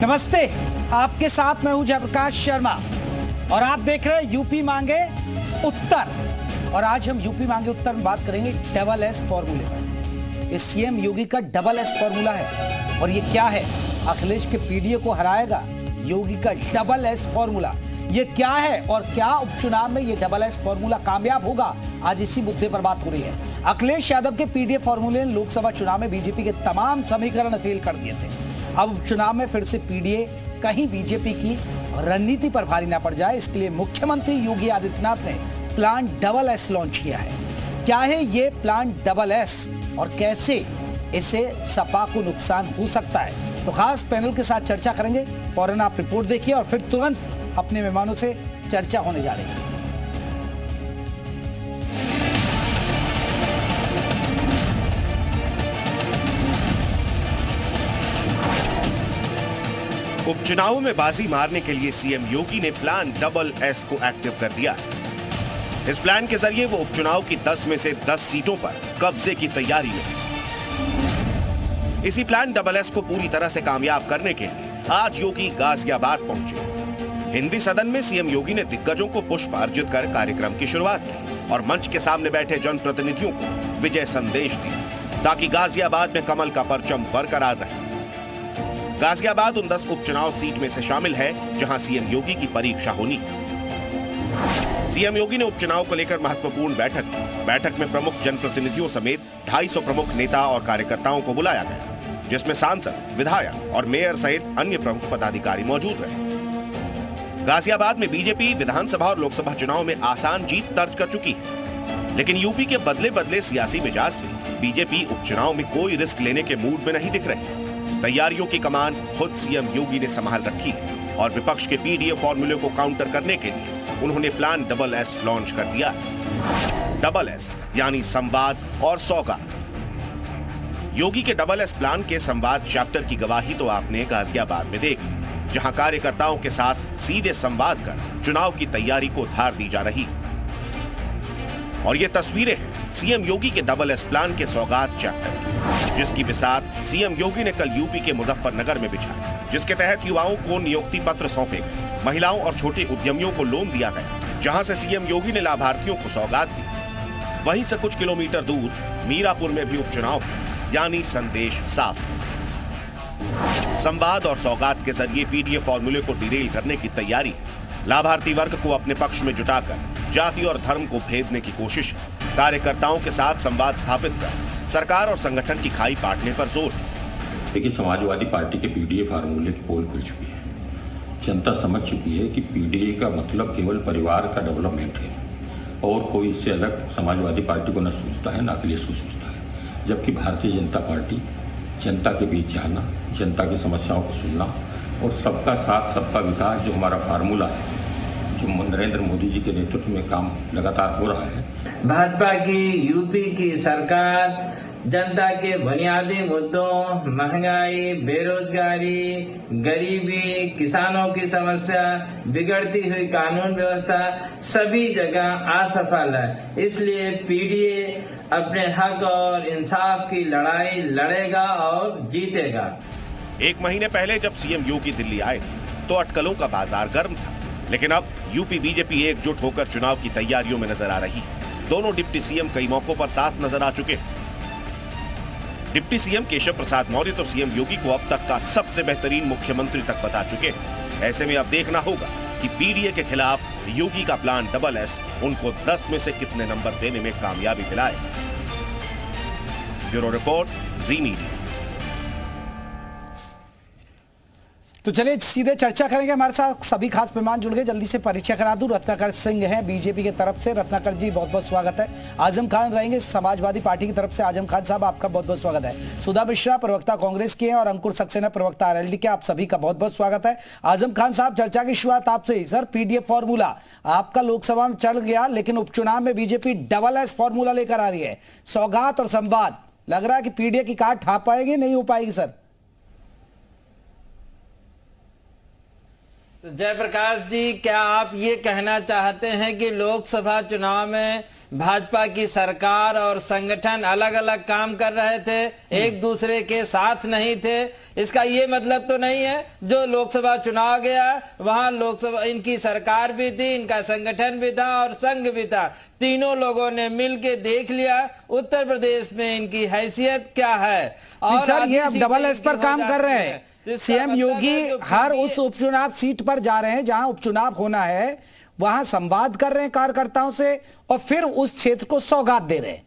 नमस्ते, आपके साथ मैं हूं जयप्रकाश शर्मा और आप देख रहे हैं यूपी मांगे उत्तर। और आज हम यूपी मांगे उत्तर में बात करेंगे डबल एस फॉर्मूले पर। ये सीएम योगी का डबल एस फॉर्मूला है और ये क्या है? अखिलेश के पीडीए को हराएगा योगी का डबल एस फॉर्मूला। ये क्या है और क्या उपचुनाव में ये डबल एस फॉर्मूला कामयाब होगा? आज इसी मुद्दे पर बात हो रही है। अखिलेश यादव के पीडीए फॉर्मूले ने लोकसभा चुनाव में बीजेपी के तमाम समीकरण फेल कर दिए थे। अब उपचुनाव में फिर से पीडीए कहीं बीजेपी की रणनीति पर भारी ना पड़ जाए, इसके लिए मुख्यमंत्री योगी आदित्यनाथ ने प्लान डबल एस लॉन्च किया है। क्या है ये प्लान डबल एस और कैसे इसे सपा को नुकसान हो सकता है? तो खास पैनल के साथ चर्चा करेंगे। फौरन आप रिपोर्ट देखिए और फिर तुरंत अपने मेहमानों से चर्चा होने जा रही है। उपचुनावों में बाजी मारने के लिए सीएम योगी ने प्लान डबल एस को एक्टिव कर दिया। इस प्लान के जरिए वो उपचुनाव की 10 में से 10 सीटों पर कब्जे की तैयारी में। इसी प्लान डबल एस को पूरी तरह से कामयाब करने के लिए आज योगी गाजियाबाद पहुंचे। हिंदी सदन में सीएम योगी ने दिग्गजों को पुष्प अर्पित कर कार्यक्रम की शुरुआत की और मंच के सामने बैठे जनप्रतिनिधियों को विजय संदेश दिया ताकि गाजियाबाद में कमल का परचम बरकरार रहे। गाजियाबाद उन 10 उपचुनाव सीट में से शामिल है जहां सीएम योगी की परीक्षा होनी। सीएम योगी ने उपचुनाव को लेकर महत्वपूर्ण बैठक में प्रमुख जनप्रतिनिधियों समेत 250 प्रमुख नेता और कार्यकर्ताओं को बुलाया गया, जिसमें सांसद, विधायक और मेयर सहित अन्य प्रमुख पदाधिकारी मौजूद रहे। गाजियाबाद में बीजेपी विधानसभा और लोकसभा चुनाव में आसान जीत दर्ज कर चुकी है, लेकिन यूपी के बदले सियासी मिजाज से बीजेपी उपचुनाव में कोई रिस्क लेने के मूड में नहीं दिख रही। तैयारियों की कमान खुद सीएम योगी ने संभाल रखी है और विपक्ष के पीडीए फॉर्मूले को काउंटर करने के लिए उन्होंने प्लान डबल एस लॉन्च कर दिया। डबल एस यानी संवाद और सौगात। योगी के डबल एस प्लान के संवाद चैप्टर की गवाही तो आपने गाजियाबाद में देख ली, जहां कार्यकर्ताओं के साथ सीधे संवाद कर चुनाव की तैयारी को धार दी जा रही। और ये तस्वीरें हैं सीएम योगी के डबल एस प्लान के सौगात चैप्टर, जिसकी बिसात सीएम योगी ने कल यूपी के मुजफ्फरनगर में बिछाई, जिसके तहत युवाओं को नियुक्ति पत्र सौंपे गए, महिलाओं और छोटे उद्यमियों को लोन दिया गया, जहां से सीएम योगी ने लाभार्थियों को सौगात दी। वहीं से कुछ किलोमीटर दूर मीरापुर में भी उपचुनाव, यानी संदेश साफ। संवाद और सौगात के जरिए पीडीए फॉर्मूले को डिरेल करने की तैयारी है। लाभार्थी वर्ग को अपने पक्ष में जुटाकर जाति और धर्म को भेदने की कोशिश है। कार्यकर्ताओं के साथ संवाद स्थापित कर सरकार और संगठन की खाई पाटने पर जोर। देखिए, समाजवादी पार्टी के पीडीए फार्मूले की पोल खुल चुकी है। जनता समझ चुकी है कि पीडीए का मतलब केवल परिवार का डेवलपमेंट है और कोई इससे अलग समाजवादी पार्टी को न सोचता है, न अखिलेश को सोचता है। जबकि भारतीय जनता पार्टी जनता के बीच जाना, जनता की समस्याओं को सुनना और सबका साथ सबका विकास जो हमारा फार्मूला है, जो नरेंद्र मोदी जी के नेतृत्व में काम लगातार हो रहा है। भाजपा की यूपी की सरकार जनता के बुनियादी मुद्दों, महंगाई, बेरोजगारी, गरीबी, किसानों की समस्या, बिगड़ती हुई कानून व्यवस्था, सभी जगह असफल है। इसलिए पीडीए अपने हक और इंसाफ की लड़ाई लड़ेगा और जीतेगा। एक महीने पहले जब सीएम योगी दिल्ली आए तो अटकलों का बाजार गर्म था, लेकिन अब यूपी बीजेपी एकजुट होकर चुनाव की तैयारियों में नजर आ रही है। दोनों डिप्टी सीएम कई मौकों पर साथ नजर आ चुके हैं। डिप्टी सीएम केशव प्रसाद मौर्य तो सीएम योगी को अब तक का सबसे बेहतरीन मुख्यमंत्री तक बता चुके हैं। ऐसे में अब देखना होगा कि पीडीए के खिलाफ योगी का प्लान डबल एस उनको 10 में से कितने नंबर देने में कामयाबी दिलाए। ब्यूरो रिपोर्ट, जी मीडिया। तो चलिए सीधे चर्चा करेंगे। हमारे साथ सभी खास मेहमान जुड़ गए, जल्दी से परिचय करा दूं। रत्नाकर सिंह हैं बीजेपी की तरफ से। रत्नाकर जी बहुत बहुत स्वागत है। आजम खान रहेंगे समाजवादी पार्टी की तरफ से। आजम खान साहब आपका बहुत बहुत स्वागत है। सुधा मिश्रा प्रवक्ता कांग्रेस के हैं और अंकुर सक्सेना प्रवक्ता आरएलडी के। आप सभी का बहुत बहुत स्वागत है। आजम खान साहब, चर्चा की शुरुआत आपसे ही। सर, पीडीए फॉर्मूला आपका लोकसभा में चढ़ गया, लेकिन उपचुनाव में बीजेपी डबल एस फॉर्मूला लेकर आ रही है। सौगात और संवाद, लग रहा है कि पीडीए की काट ठा पाएगी, नहीं हो पाएगी सर? तो जयप्रकाश जी, क्या आप ये कहना चाहते हैं कि लोकसभा चुनाव में भाजपा की सरकार और संगठन अलग अलग काम कर रहे थे, एक दूसरे के साथ नहीं थे। इसका ये मतलब तो नहीं है जो लोकसभा चुनाव गया वहां लोकसभा इनकी सरकार भी थी, इनका संगठन भी था और संघ भी था। तीनों लोगों ने मिलके देख लिया उत्तर प्रदेश में इनकी हैसियत क्या है। और सर ये अब डबल एस पर काम कर रहे हैं। सीएम योगी हर उस उपचुनाव सीट पर जा रहे हैं जहां उपचुनाव होना है, वहां संवाद कर रहे हैं कार्यकर्ताओं से और फिर उस क्षेत्र को सौगात दे रहे हैं।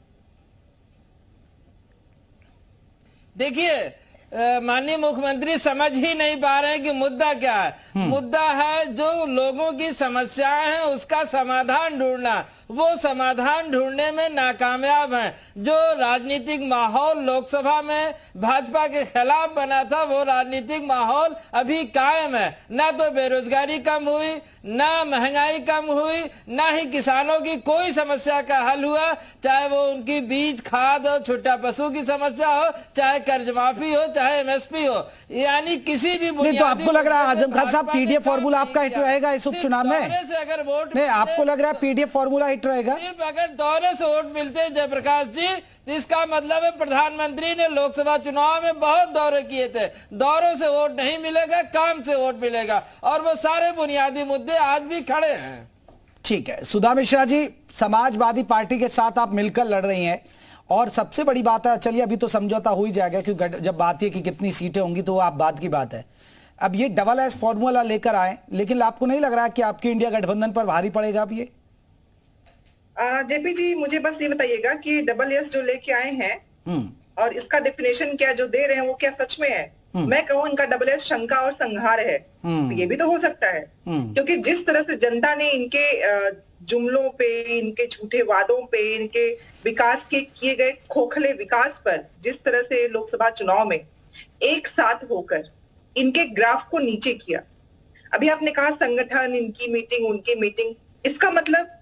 देखिए माननीय मुख्यमंत्री समझ ही नहीं पा रहे हैं कि मुद्दा क्या है। मुद्दा है जो लोगों की समस्याएं हैं उसका समाधान ढूंढना। वो समाधान ढूंढने में नाकामयाब हैं। जो राजनीतिक माहौल लोकसभा में भाजपा के खिलाफ बना था वो राजनीतिक माहौल अभी कायम है। ना तो बेरोजगारी कम हुई, ना महंगाई कम हुई, ना ही किसानों की कोई समस्या का हल हुआ, चाहे वो उनकी बीज खाद और छुट्टा पशु की समस्या हो, चाहे कर्ज माफी हो, चाहे एमएसपी हो, यानी किसी भी नहीं। तो आपको लग रहा है आजम खान साहब पीडीएफ फॉर्मूला आपका हिट रहेगा इस उपचुनाव में? अगर वोट नहीं, आपको लग रहा है पीडीएफ फॉर्मूला हिट रहेगा? सिर्फ अगर दौरे से वोट मिलते हैं जयप्रकाश जी, तो इसका मतलब है प्रधानमंत्री ने लोकसभा चुनाव में बहुत दौरे किए थे। दौरों से वोट नहीं मिलेगा, काम से वोट मिलेगा और वो सारे बुनियादी मुद्दे आज भी खड़े हैं। ठीक है सुधा मिश्रा जी, समाजवादी पार्टी के साथ आप मिलकर लड़ रही हैं और सबसे बड़ी बात है, चलिए अभी तो समझौता हो ही जाएगा क्योंकि जब बात है कि कितनी सीटें होंगी तो वो आप बात की बात है। अब ये डबल एस फॉर्मूला लेकर आए, लेकिन आपको नहीं लग रहा कि आपकी इंडिया गठबंधन पर भारी पड़ेगा अब ये? जेपी जी मुझे बस ये बताइएगा कि डबल एस जो लेके आए हैं और इसका डेफिनेशन क्या जो दे रहे हैं वो क्या सच में है? मैं कहूँ इनका डबल एस शंका और संहार है, तो ये भी तो हो सकता है। क्योंकि जिस तरह से जनता ने इनके जुमलों पे, इनके झूठे वादों पे, इनके विकास के किए गए खोखले विकास पर जिस तरह से लोकसभा चुनाव में एक साथ होकर इनके ग्राफ को नीचे किया। अभी आपने कहा संगठन, इनकी मीटिंग, उनकी मीटिंग, इसका मतलब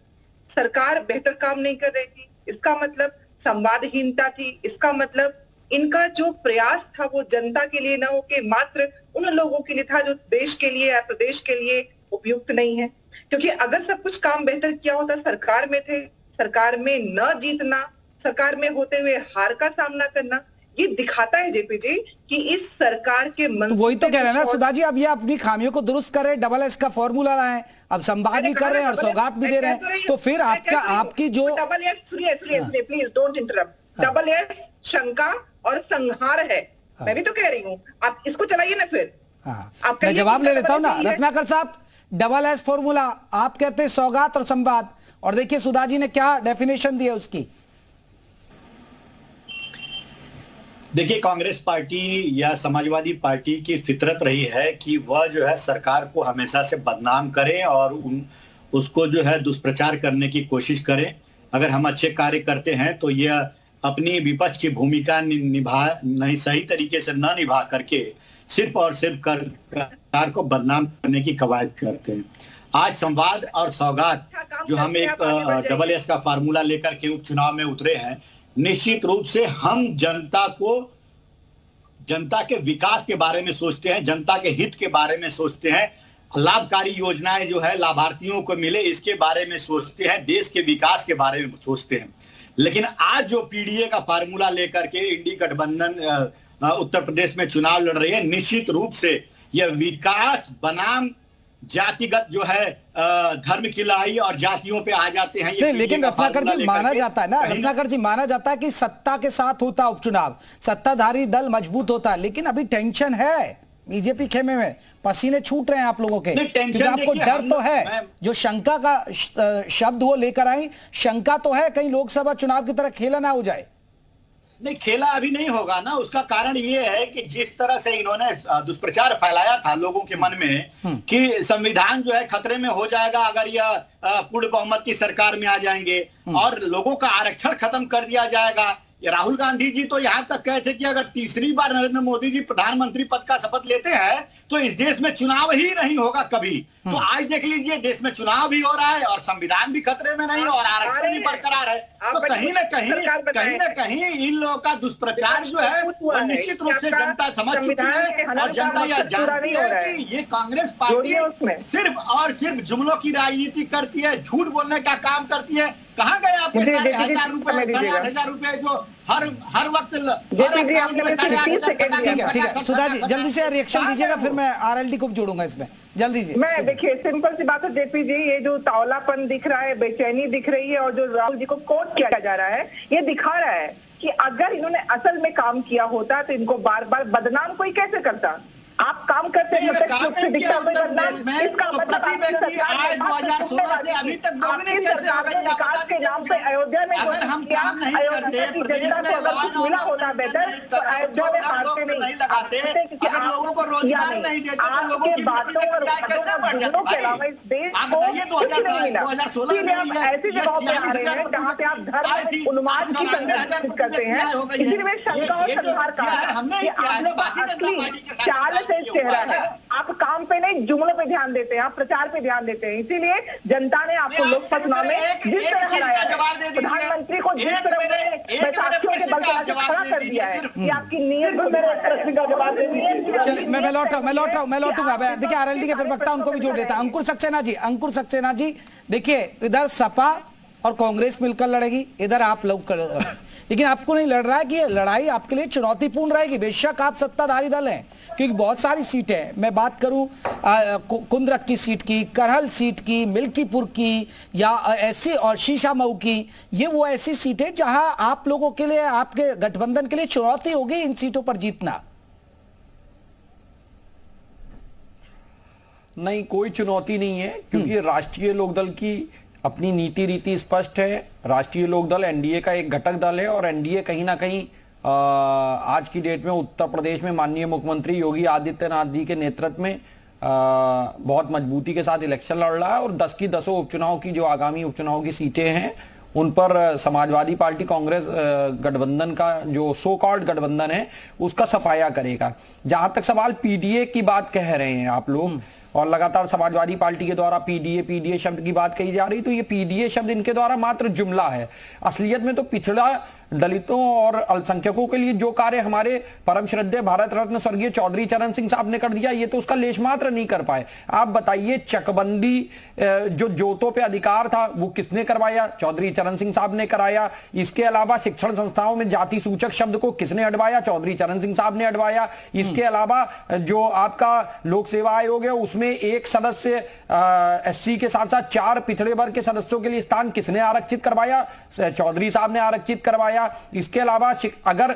सरकार बेहतर काम नहीं कर रही थी, इसका मतलब संवादहीनता थी, इसका मतलब इनका जो प्रयास था वो जनता के लिए ना हो के मात्र उन लोगों के लिए था जो देश के लिए या प्रदेश के लिए उपयुक्त नहीं है। क्योंकि अगर सब कुछ काम बेहतर किया होता, सरकार में थे, सरकार में न जीतना, सरकार में होते हुए हार का सामना करना, ये दिखाता है जेपी जी कि इस सरकार के मन तो वही तो कह रहे हैं ना सुधा जी, अब ये अपनी खामियों को दुरुस्त कर रहे, डबल एस का फॉर्मूला लाए, अब संवाद भी कर रहे हैं और सौगात भी दे रहे हैं, तो फिर आपकी जो डबल एस, सुनिए please don't interrupt, double S शंका और संहार है। मैं भी तो कह रही हूँ, आप इसको चलाइए ना फिर। मैं जवाब ले लेता हूँ ना रत्नाकर साहब। डबल एस फॉर्मूला आप कहते हैं सौगात और संवाद, और देखिए सुधा जी ने क्या डेफिनेशन दी है उसकी। देखिए कांग्रेस पार्टी या समाजवादी पार्टी की फितरत रही है कि वह जो है सरकार को हमेशा से बदनाम करे और उसको जो है दुष्प्रचार करने की कोशिश करे। अगर हम अच्छे कार्य करते हैं तो यह अपनी विपक्ष की भूमिका नहीं सही तरीके से न निभा करके सिर्फ और सिर्फ सरकार को बदनाम करने की कवायद करते हैं। आज संवाद और सौगात जो हम एक डबल एस का फार्मूला लेकर के उपचुनाव में उतरे हैं, निश्चित रूप से हम जनता के विकास के बारे में सोचते हैं, जनता के हित के बारे में सोचते हैं, लाभकारी योजनाएं जो है लाभार्थियों को मिले इसके बारे में सोचते हैं, देश के विकास के बारे में सोचते हैं। लेकिन आज जो पीडीए का फार्मूला लेकर के इंडी गठबंधन उत्तर प्रदेश में चुनाव लड़ रही है, निश्चित रूप से यह विकास बनाम जातिगत जो है धर्म की लड़ाई और जातियों पे आ जाते हैं। नहीं, लेकिन रत्नाकर जी माना जाता है ना, रत्नाकर जी माना जाता है कि सत्ता के साथ होता उपचुनाव, सत्ताधारी दल मजबूत होता है, लेकिन अभी टेंशन है बीजेपी खेमे में, पसीने छूट रहे हैं आप लोगों के, क्योंकि आपको डर तो है। जो शंका का शब्द वो लेकर आई, शंका तो है कहीं लोकसभा चुनाव की तरह खेला ना हो जाए। नहीं, खेला अभी नहीं होगा ना। उसका कारण ये है कि जिस तरह से इन्होंने दुष्प्रचार फैलाया था लोगों के मन में कि संविधान जो है खतरे में हो जाएगा अगर यह पूर्ण बहुमत की सरकार में आ जाएंगे और लोगों का आरक्षण खत्म कर दिया जाएगा। राहुल गांधी जी तो यहां तक कहे थे कि अगर तीसरी बार नरेंद्र मोदी जी प्रधानमंत्री पद का शपथ लेते हैं तो इस देश में चुनाव ही नहीं होगा कभी। तो आज देख लीजिए देश में चुनाव भी हो रहा है और संविधान भी खतरे में नहीं और आरक्षण भी बरकरार है। तो कहीं ना कहीं इन लोगों का दुष्प्रचार जो है वो निश्चित रूप से जनता समझ चुकी है और जनता यह जानती है कि ये कांग्रेस पार्टी सिर्फ और सिर्फ जुमलों की राजनीति करती है, झूठ बोलने का काम करती है। कहाँ गए आपके 8,000 रुपए 8,500 रुपए जो हर वक्त ठीक है सुधा जी जल्दी से रिएक्शन दीजिएगा, फिर मैं आरएलडी को जोड़ूंगा इसमें जल्दी से। मैं देखिए सिंपल सी बात है जेपी जी, ये जो तावलापन दिख रहा है, बेचैनी दिख रही है और जो राहुल जी को कोट किया जा रहा है, ये दिखा रहा है कि अगर इन्होंने असल में काम किया होता तो इनको बार बार बदनाम कोई कैसे करता। आप काम करते हैं इसका मतलब आपकी सरकार ने विकास के नाम पे अयोध्या में किया, अयोध्या की जनता को अगर कुछ मिला होता बेहतर तो अयोध्या में हारते नहीं लगाते, क्योंकि लोगों को रोजगार नहीं देते, आपके बातों और झगड़ों के अलावा इस देश को कुछ नहीं मिला। इसलिए आप ऐसी जगहों पे आ रहे हैं जहाँ पे आप धर्म उन्माद की संगठन करते हैं। इसीलिए मैं शंका और शंकार का आप लोग असली चाल चेहरा है, आप काम पे नहीं जुमलों पे ध्यान देते हैं, आप प्रचार पे ध्यान देते हैं। इसीलिए जनता ने आपको लोकसभा चुनाव में जिस तरह हराया है, प्रधानमंत्री को जिस तरह बैसाखियों के बल पर खड़ा कर दिया है कि आपकी नीयत को मेरे प्रश्न का जवाब देनी है। चलिए मैं लौटूंगा। देखिए आरएलडी के प्रवक्ता उनको भी जोड़ देता हूं। अंकुर सक्सेना जी देखिए, इधर सपा और कांग्रेस मिलकर लड़ेगी, इधर आप लोग लेकिन आपको नहीं लड़ रहा है कि ये लड़ाई आपके लिए चुनौतीपूर्ण रहेगी। बेशक आप सत्ताधारी दल हैं, क्योंकि बहुत सारी सीटें हैं। मैं बात करूं कुंद्रक की सीट की, करहल सीट की, मिल्कीपुर की या ऐसी और शीशामऊ की, ये वो ऐसी सीटें जहां आप लोगों के लिए, आपके गठबंधन के लिए चुनौती होगी इन सीटों पर जीतना। नहीं, कोई चुनौती नहीं है, क्योंकि राष्ट्रीय लोकदल की अपनी नीति रीति स्पष्ट है। राष्ट्रीय लोकदल एनडीए का एक घटक दल है और एनडीए कहीं ना कहीं आज की डेट में उत्तर प्रदेश में माननीय मुख्यमंत्री योगी आदित्यनाथ जी के नेतृत्व में बहुत मजबूती के साथ इलेक्शन लड़ रहा है और 10 की 10 उपचुनाव की जो आगामी उपचुनाव की सीटें हैं उन पर समाजवादी पार्टी कांग्रेस गठबंधन का जो सो कॉल्ड गठबंधन है उसका सफाया करेगा। जहां तक सवाल पीडीए की बात कह रहे हैं आप लोग और लगातार समाजवादी पार्टी के द्वारा पीडीए शब्द की बात कही जा रही, तो ये पीडीए शब्द इनके द्वारा मात्र जुमला है। असलियत में तो पिछड़ा दलितों और अल्पसंख्यकों के लिए जो कार्य हमारे परम श्रद्धेय भारत रत्न स्वर्गीय चौधरी चरण सिंह साहब ने कर दिया, ये तो उसका लेश मात्र नहीं कर पाए। आप बताइए, चकबंदी जो जोतों पे अधिकार था वो किसने करवाया? चौधरी चरण सिंह साहब ने कराया। इसके अलावा शिक्षण संस्थाओं में जाति सूचक शब्द को किसने हटवाया? चौधरी चरण सिंह साहब ने हटवाया। इसके अलावा जो आपका लोक सेवा आयोग है उसमें एक सदस्य एससी के साथ साथ 4 पिछड़े वर्ग के सदस्यों के लिए स्थान किसने आरक्षित करवाया? चौधरी साहब ने आरक्षित करवाया। इसके अलावा अगर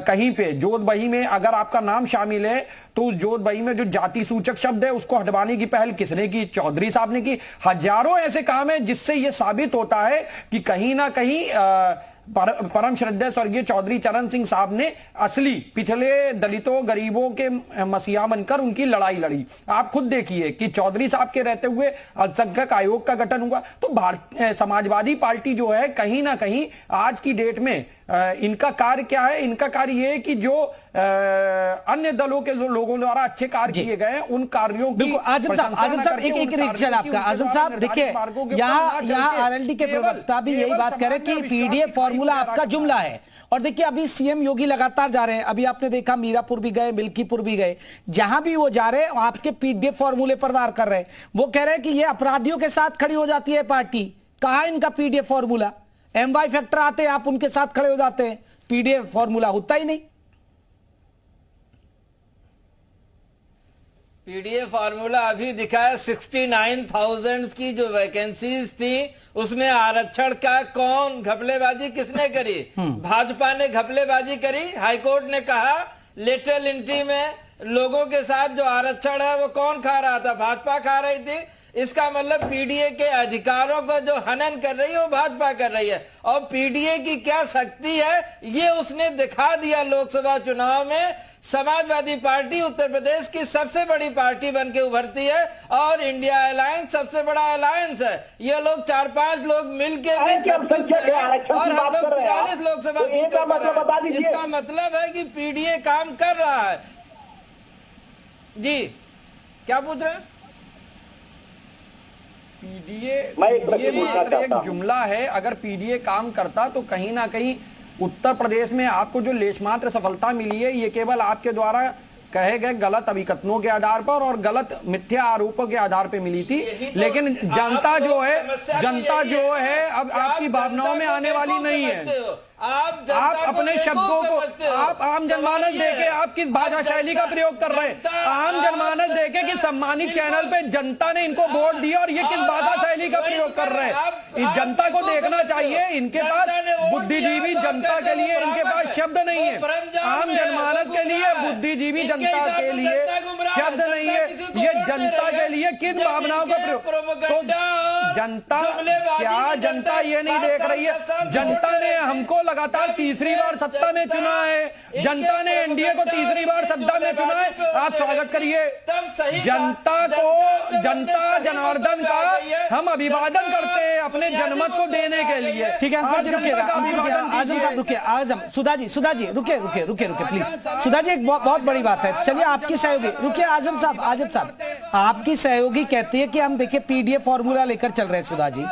कहीं पे जोत बही में अगर आपका नाम शामिल है तो जोत बही में जो जाति सूचक शब्द है उसको हटवाने की पहल किसने की? चौधरी साहब ने की। हजारों ऐसे काम है जिससे यह साबित होता है कि कहीं ना कहीं परम श्रद्धेय स्वर्गीय चौधरी चरण सिंह साहब ने असली पिछले दलितों गरीबों के मसीहा बनकर उनकी लड़ाई लड़ी। आप खुद देखिए कि चौधरी साहब के रहते हुए अल्पसंख्यक आयोग का गठन हुआ। तो समाजवादी पार्टी जो है कहीं ना कहीं आज की डेट में इनका कार्य क्या है? इनका कार्य यह है कि जो अन्य दलों के लोगों द्वारा अच्छे कार्य किए गए हैं उन कार्यों की आजम साहब एक रिएक्शन आपका। आजम साहब देखिए, यहाँ आरएलडी के प्रवक्ता भी यही बात कह रहे हैं कि पीडीएफ फॉर्मूला आपका जुमला है। और देखिए अभी सीएम योगी लगातार जा रहे हैं, अभी आपने देखा मीरापुर भी गए, मिल्कीपुर भी गए, जहां भी वो जा रहे हैं आपके पीडीएफ फॉर्मूले पर वार कर रहे हैं। वो कह रहे हैं कि ये अपराधियों के साथ खड़ी हो जाती है पार्टी। कहां इनका पीडीएफ फॉर्मूला? एमवाई फैक्टर आते हैं, आप उनके साथ खड़े हो जाते हैं, पीडीएफ फॉर्मूला होता ही नहीं। पीडीएफ फार्मूला अभी दिखाया 69,000 की जो वैकेंसीज थी उसमें आरक्षण का कौन घपलेबाजी किसने करी? भाजपा ने घपलेबाजी करी। हाईकोर्ट ने कहा लेटरल एंट्री में लोगों के साथ जो आरक्षण है वो कौन खा रहा था? भाजपा खा रही थी। इसका मतलब पीडीए के अधिकारों को जो हनन कर रही है वो भाजपा कर रही है। और पीडीए की क्या शक्ति है ये उसने दिखा दिया लोकसभा चुनाव में। समाजवादी पार्टी उत्तर प्रदेश की सबसे बड़ी पार्टी बनके उभरती है और इंडिया अलायंस सबसे बड़ा अलायंस है। ये लोग 4-5 लोग मिलके और हम लोग 43 लोकसभा सीटों पर हैं। इसका मतलब है कि पीडीए काम कर रहा है। जी क्या पूछ रहे हैं? मैं एक प्रश्न पूछना मात्र चाहता एक हूं। जुमला है। अगर पीडीए काम करता तो कहीं ना कहीं उत्तर प्रदेश में आपको जो लेशमात्र सफलता मिली है ये केवल आपके द्वारा कहे गए गलत अभिकथनों के आधार पर और गलत मिथ्या आरोपों के आधार पर मिली थी। लेकिन जनता जो है अब आपकी भावनाओं में आने वाली नहीं है। आप अपने शब्दों को आप आम जनमानस देके आप किस भाषा शैली का प्रयोग कर रहे हैं? आम जनमानस देके कि सम्मानित चैनल पे जनता ने इनको वोट दिया और ये किस भाषा शैली का प्रयोग कर रहे हैं? इस जनता को देखना चाहिए। इनके पास बुद्धिजीवी जनता के लिए इनके पास शब्द नहीं है। आम जनमानस के लिए बुद्धिजीवी जनता के लिए शब्द नहीं है। ये जनता के लिए किन भावनाओं का प्रयोग? तो जनता क्या जनता ये नहीं देख रही है? जनता ने हमको लगातार तीसरी बार सत्ता में चुना है। जनता ने एनडीए को तीसरी बार सत्ता में चुना है। आप स्वागत करिए जनता को। जनता जनार्दन का हम अभिवादन करते हैं अपने जनमत को देने के लिए। ठीक है अंकुर जी रुकिएगा, आजम साहब रुकिए। आजम सुधा जी रुकिए प्लीज। सुधा जी एक बहुत बड़ी बात है। चलिए आपकी सहयोगी रुकिए। आजम साहब आपकी सहयोगी कहती है कि हम देखिए पीडीए फॉर्मूला लेकर चल रहे हैं। सुधा जी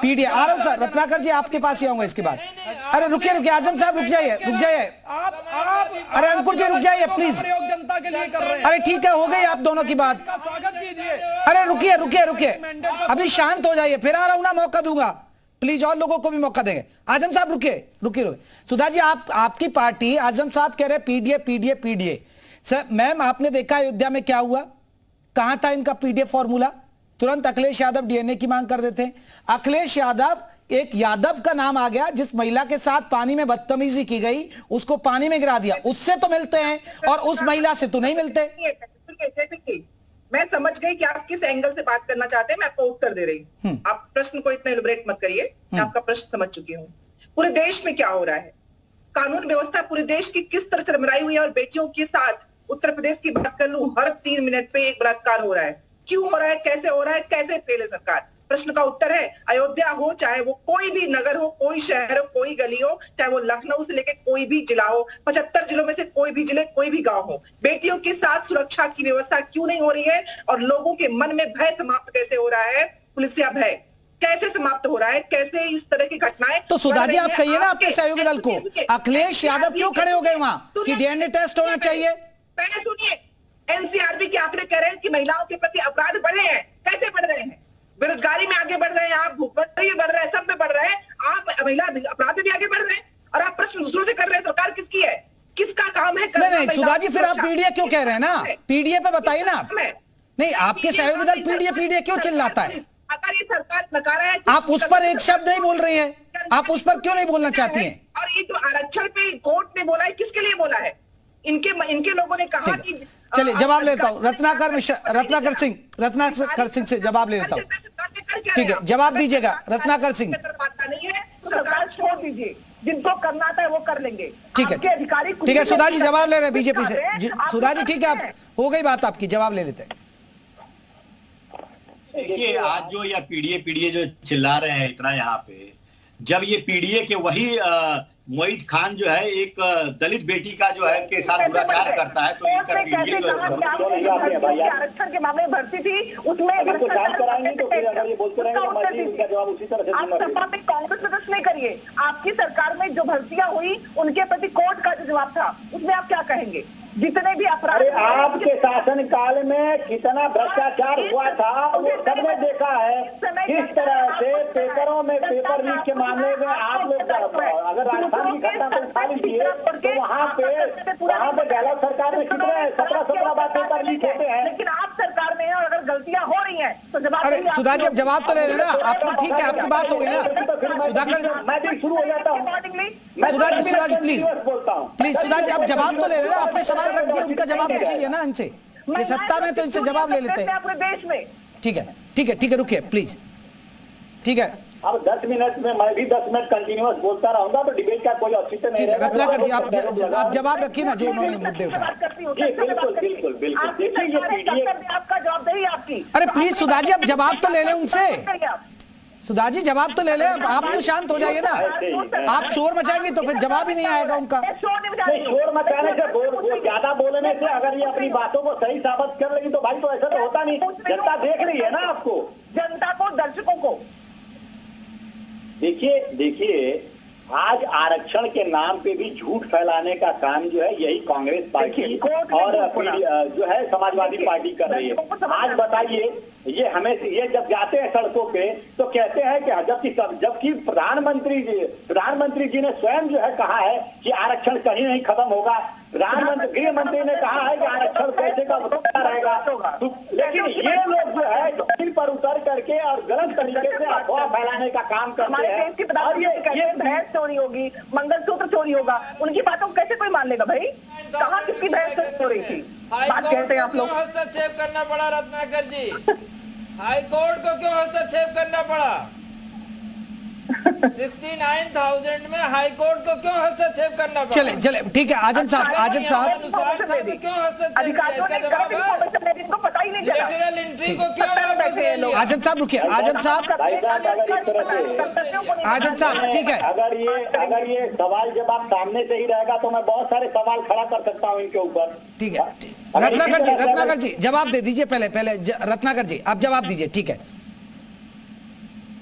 पीडीए आ रहा हूं सर, रत्नाकर जी आपके पास ही आऊंगा इसके बाद। अरे रुकिए आजम साहब रुक जाइए। अरे अंकुर जी रुक जाइए प्लीज। जनता के लिए कर रहे हैं। अरे ठीक है, हो गई आप दोनों की बात। स्वागत कीजिए। अरे रुकिए अभी शांत हो जाइए, फिर आ रहा हूं ना, मौका दूंगा प्लीज, और लोगों को भी मौका देंगे। आजम साहब रुकिए। सुधा जी आपकी पार्टी, आजम साहब कह रहे पीडीए। सर मैम आपने देखा अयोध्या में क्या हुआ? कहां था इनका पीडीए फॉर्मूला? तुरंत अखिलेश यादव डीएनए की मांग कर देते हैं। अखिलेश यादव, एक यादव का नाम आ गया जिस महिला के साथ पानी में बदतमीजी की गई, उसको पानी में गिरा दिया। उससे तो मिलते हैं और उस महिला से तो नहीं मिलते। मैं समझ गई कि आप किस एंगल से बात करना चाहते हैं। मैं आपको उत्तर दे रही हूँ। आप प्रश्न को इतना इलैबोरेट मत करिए। मैं आपका प्रश्न समझ चुकी हूँ। पूरे देश में क्या हो रहा है, कानून व्यवस्था पूरे देश की किस तरह चरमराई हुई है, और बेटियों के साथ उत्तर प्रदेश की बात कर लूं, हर 3 मिनट पे एक बलात्कार हो रहा है। क्यों हो रहा है, कैसे हो रहा है, कैसे फेल है सरकार? प्रश्न का उत्तर है अयोध्या हो, चाहे वो कोई भी नगर हो, कोई शहर हो, कोई गली हो, चाहे वो लखनऊ से लेकर कोई भी जिला हो, 75 जिलों में से कोई भी जिले, कोई भी गांव हो, बेटियों के साथ सुरक्षा की व्यवस्था क्यों नहीं हो रही है? और लोगों के मन में भय समाप्त कैसे हो रहा है? पुलिसिया भय कैसे समाप्त हो रहा है? कैसे इस तरह की घटनाएं? तो सुधा जी आप कहिए ना आपके सहयोगी दल को, अखिलेश यादव क्यों खड़े हो गए वहां कि डीएनए टेस्ट होना चाहिए? पहले सुनिए, एनसीआरबी के आंकड़े कह रहे हैं कि महिलाओं के प्रति अपराध बढ़े हैं। कैसे बढ़ रहे हैं? बेरोजगारी में आगे बढ़ रहे हैं आप, भूखमरी बढ़ रहा है, सब में बढ़ रहे हैं आप, महिला अपराध में भी आगे बढ़ रहे हैं, और आप प्रश्न दूसरों से कर रहे हैं। सरकार किसकी है, किसका काम है? नहीं सुधा जी, फिर आप पीडीए क्यों कह रहे हैं ना? पीडीए पे बताइए ना आप। नहीं, आपके सहयोगी दल पीडीए क्यों चिल्लाता है? अगर ये सरकार नकारा है, आप उस पर एक शब्द नहीं बोल रही हैं। आप उस पर क्यों नहीं बोलना चाहती हैं? और ये जो आरक्षण पे कोर्ट ने बोला है, किसके लिए बोला है? इनके लोगों ने कहा कि चलिए जवाब लेता हूँ। रत्नाकर सिंह से जवाब ले लेता हूँ। ठीक है, जवाब दीजिएगा रत्नाकर सिंह। सरकार छोड़ दीजिए, जिनको करना था वो कर लेंगे। ठीक है सुधा जी जवाब ले रहे हैं बीजेपी से। सुधा जी ठीक है, आप हो गई बात आपकी, जवाब ले लेते हैं। देखिए आज जो या पीडीए जो चिल्ला रहे हैं इतना यहाँ पे, जब ये पीडीए के वही मोहित खान जो है एक दलित बेटी का जो है के साथ दुराचार करता है, तो इनका पीडीए जो है आरक्षण के मामले में भर्ती थी, उसमें आप सपा में कांग्रेस सदस्य नहीं करिए। आपकी सरकार में जो भर्तियां हुई उनके प्रति कोर्ट का जो जवाब था, उसमें आप क्या कहेंगे? जितने भी अपराध, आपके शासन काल में कितना भ्रष्टाचार हुआ था वो सबने देखा है। किस तरह से पेपरों में पेपर लीक के मामले में आप लोग अगर राजस्थान की घटना को उठा लीजिए तो वहाँ पे गहलोत सरकार में कितने 17 बार पेपर लीक होते हैं। लेकिन आप सरकार में है और अगर गलतियां हो रही हैं तो जवाब। अरे सुधा जी अब जवाब तो ले लेना आपको। ठीक है, आपकी बात हो गई ना सुधाकर। मैं भी शुरू हो जाता हूँ। सुधा जी प्लीज सुधा जी आप जवाब तो ले लेना। आपने सवाल रख दिया, उनका जवाब तो चाहिए ना इनसे। ये सत्ता में तो इनसे जवाब ले लेते हैं अपने देश में। ठीक है रुकिए प्लीज। ठीक है, अब 10 मिनट में मैं भी 10 मिनट कंटिन्यूअस बोलता रहूंगा तो डिबेट का कोई औचित्य नहीं रहेगा। रत्नाकर जी आप जवाब रखिए ना जो उन्होंने मुद्दे उठाए। बिल्कुल आपका जवाबदेही आपकी। अरे प्लीज सुधा जी आप जवाब तो ले लें उनसे। सुधा जी जवाब तो ले ले, आप तो शांत हो जाइए ना। आप शोर मचाएंगे तो फिर जवाब ही नहीं आएगा उनका। शोर मचाने से ज्यादा बोलने से अगर ये अपनी बातों को सही साबित कर लेगी तो भाई तो ऐसा तो होता नहीं। जनता देख रही है ना आपको। जनता को, दर्शकों को? देखिए आज आरक्षण के नाम पे भी झूठ फैलाने का काम जो है यही कांग्रेस पार्टी और जो है समाजवादी पार्टी कर रही है। आज बताइए, ये जब जाते हैं सड़कों पे तो कहते हैं कि जबकि प्रधानमंत्री जी ने स्वयं जो है कहा है कि आरक्षण कहीं नहीं खत्म होगा। गृह मंत्री ने कहा है कि आरक्षण कैसे का होता रहेगा, लेकिन ये लोग जो है जमीन पर उतर करके और गलत तरीके से अफवाह फैलाने का काम करते हैं। और ये भैंस चोरी होगी, मंगलसूत्र चोरी होगा, उनकी बातों को कैसे कोई मान लेगा भाई? कहाँ किसकी भैंस चोरी हो रही थी? बात कहते हैं आप लोग। हस्तक्षेप करना पड़ा रत्नाकर जी? हाईकोर्ट को क्यों हस्तक्षेप करना पड़ा? 69,000 में हाईकोर्ट को क्यों हस्तक्षेप करना पड़ा? चले ठीक है आजम साहब, क्यों हस्तक्षेप इनको पता ही नहीं चला। लेटरल एंट्री को क्यों वापस ले लिया? आजम साहब रुकिए, आजम साहब ठीक है। अगर ये सवाल जवाब सामने से ही रहेगा तो मैं बहुत सारे सवाल खड़ा कर सकता हूँ इनके ऊपर। ठीक है, रत्नाकर जी जवाब दे दीजिए। पहले रत्नाकर जी आप जवाब दीजिए, ठीक है।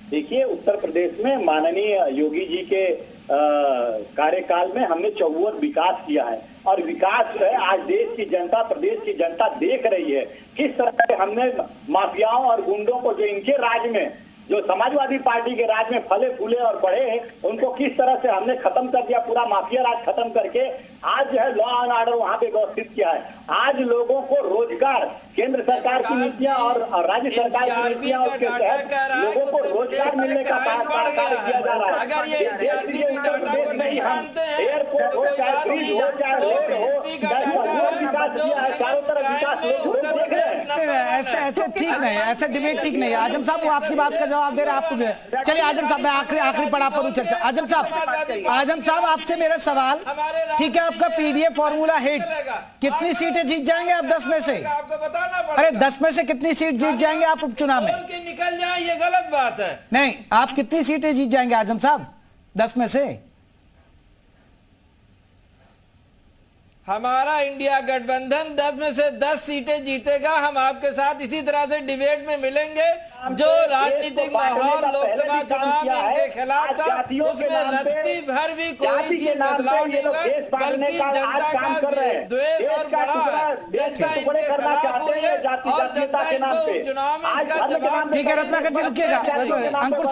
देखिए, उत्तर प्रदेश में माननीय योगी जी के कार्यकाल में हमने चौमुखी विकास किया है और विकास जो है आज देश की जनता, प्रदेश की जनता देख रही है किस तरह से हमने माफियाओं और गुंडों को जो इनके राज में, जो समाजवादी पार्टी के राज में फले फूले और बढ़े हैं, उनको किस तरह से हमने खत्म कर दिया, पूरा माफिया राज खत्म करके आज जो है लॉ एंड ऑर्डर वहां पे व्यवस्थित किया है। आज लोगों को रोजगार, केंद्र सरकार की नीतियां और राज्य सरकार की नीतियां के तहत लोगों को रोजगार मिलने का कार्य किया जा रहा है। अगर ये नहीं हम एयरपोर्ट हो, चाहे ब्रिज हो, चाहे रोड हो, विकास किया है, चारों तरफ विकास लोग देख रहे हैं। ऐसे ठीक नहीं, ऐसे डिबेट ठीक नहीं। आजम साहब वो आपकी बात का जवाब दे रहे हैं, आपको चलिए आजम साहब मैं आखिरी पड़ाव पर हूं चर्चा। आजम साहब आपसे मेरा सवाल, ठीक है, आपका पीडीए फॉर्मूला हिट, कितनी सीटें जीत जाएंगे आप 10 में से? आपको बताना पड़ेगा। अरे 10 में से कितनी सीट जीत जाएंगे आप उपचुनाव में? बोल के निकल जाए ये गलत बात है। नहीं, आप कितनी सीटें जीत जाएंगे आजम साहब 10 में से? हमारा इंडिया गठबंधन 10 में से 10 सीटें जीतेगा। हम आपके साथ इसी तरह से डिबेट में मिलेंगे। जो राजनीतिक माहौल लोकसभा चुनाव में इनके खिलाफ था, उसमें रत्ती भर भी कोई चीज बदलाव नहीं हुआ, बल्कि जनता का द्वेष और बढ़ा, जनता इनके खिलाफ हुई है और जनता इनको चुनाव में इसका जवाब। ठीक है रत्नाकर जी रुकिएगा, अंकुर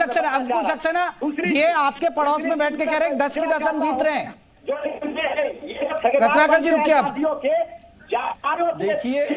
सक्सेना ये आपके पड़ोस में बैठ के कह रहे हैं 10 की 10 हम जीत रहे हैं। रत्नाकर जी रुकिए आप। देखिए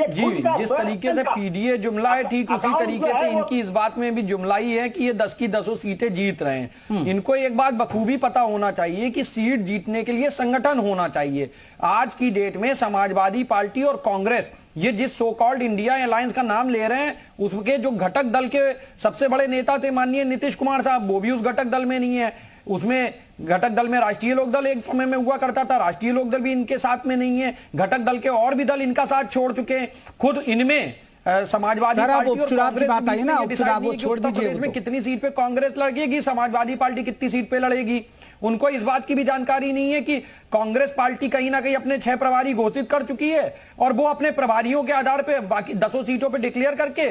जी, जिस तरीके से पीडीए जुमला है ठीक उसी तरीके से इनकी इस बात में भी जुमला ही है कि ये 10 की 10 सीटें जीत रहे हैं। इनको एक बात बखूबी पता होना चाहिए कि सीट जीतने के लिए संगठन होना चाहिए। आज की डेट में समाजवादी पार्टी और कांग्रेस, ये जिस सो कॉल्ड इंडिया अलायंस का नाम ले रहे हैं, उसके जो घटक दल के सबसे बड़े नेता थे माननीय नीतीश कुमार साहब, वो भी उस घटक दल में नहीं है। उसमें घटक दल में राष्ट्रीय लोकदल एक समय में हुआ करता था, राष्ट्रीय लोकदल भी इनके साथ में नहीं है। घटक दल के और भी दल इनका साथ छोड़ चुके हैं। खुद इनमें समाजवादी पार्टी और उपचुनाव की बात आई ना, उपचुनाव वो छोड़ दीजिए। में कितनी सीट पे कांग्रेस लड़ेगी, समाजवादी पार्टी कितनी सीट पे लड़ेगी, उनको इस बात की भी जानकारी नहीं है कि कांग्रेस पार्टी कहीं ना कहीं अपने 6 प्रभारी घोषित कर चुकी है और वो अपने प्रभारियों के आधार पे बाकी 10 सीटों पे डिक्लेयर करके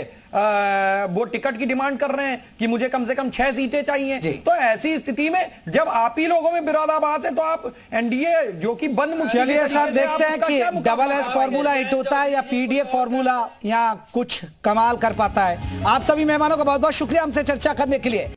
वो टिकट की डिमांड कर रहे हैं कि मुझे कम से कम 6 सीटें चाहिए। तो ऐसी स्थिति में जब आप ही लोगों में विरोधाभास है तो आप एनडीए जो कि बंद मुट्ठी, चलिए सर देखते हैं कि डबल एस फॉर्मूला हिट होता है या पीडीए फॉर्मूला या कुछ कमाल कर पाता है। आप सभी मेहमानों का बहुत बहुत शुक्रिया हमसे चर्चा करने के लिए।